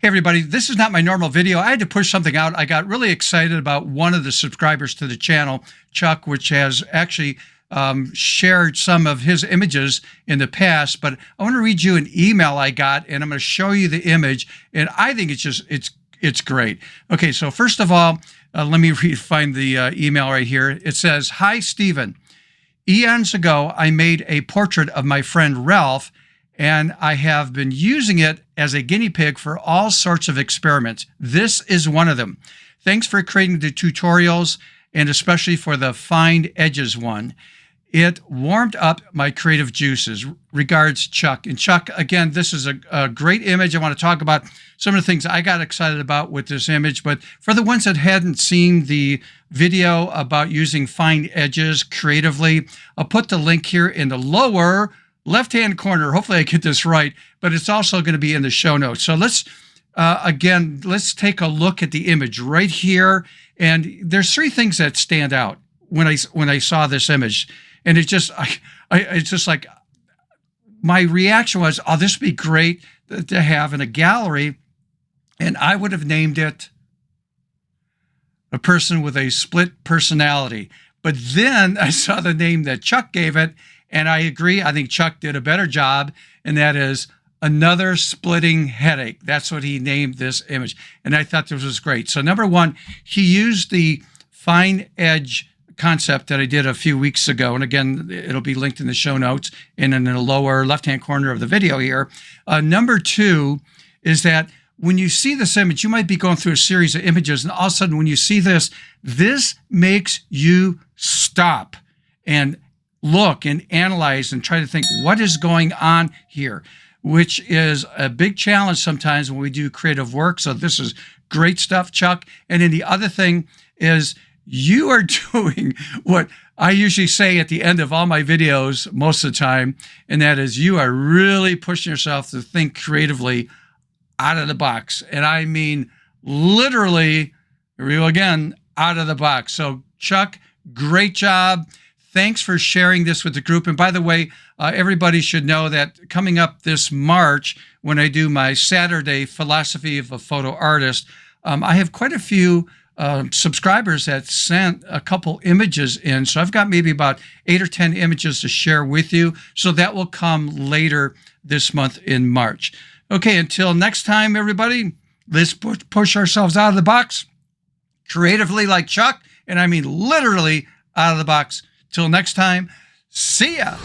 Hey everybody, this is not my normal video. I had to push something out. I got really excited about one of the subscribers to the channel, Chuck, which has actually shared some of his images in the past, but I want to read you an email I got, and I'm going to show you the image, and I think it's great. Okay, so first of all, let me find the email right here. It says, "Hi, Stephen. Eons ago, I made a portrait of my friend Ralph, and I have been using it as a guinea pig for all sorts of experiments. This is one of them. Thanks for creating the tutorials, and especially for the Find Edges one. It warmed up my creative juices. Regards, Chuck." And Chuck, again, this is a great image. I want to talk about some of the things I got excited about with this image. But for the ones that hadn't seen the video about using Find Edges creatively, I'll put the link here in the lower left-hand corner. Hopefully I get this right, but it's also going to be in the show notes. So let's take a look at the image right here. And there's three things that stand out when I saw this image. And it's just like, my reaction was, oh, this would be great to have in a gallery. And I would have named it "A Person with a Split Personality." But then I saw the name that Chuck gave it, and I agree. I think Chuck did a better job, and that is "Another Splitting Headache." That's what he named this image. And I thought this was great. So number one, he used the fine edge concept that I did a few weeks ago. And again, it'll be linked in the show notes and in the lower left-hand corner of the video here. Number two is that when you see this image, you might be going through a series of images, and all of a sudden when you see this makes you stop and look and analyze and try to think, what is going on here? Which is a big challenge sometimes when we do creative work. So this is great stuff, Chuck. And then the other thing is, you are doing what I usually say at the end of all my videos most of the time, and that is, you are really pushing yourself to think creatively out of the box. And I mean literally, again, out of the box. So Chuck, great job. Thanks for sharing this with the group. And by the way, everybody should know that coming up this March, when I do my Saturday Philosophy of a Photo Artist, I have quite a few subscribers that sent a couple images in. So I've got maybe about 8 or 10 images to share with you. So that will come later this month in March. Okay, until next time, everybody, let's push ourselves out of the box creatively like Chuck. And I mean literally out of the box. Till next time, see ya.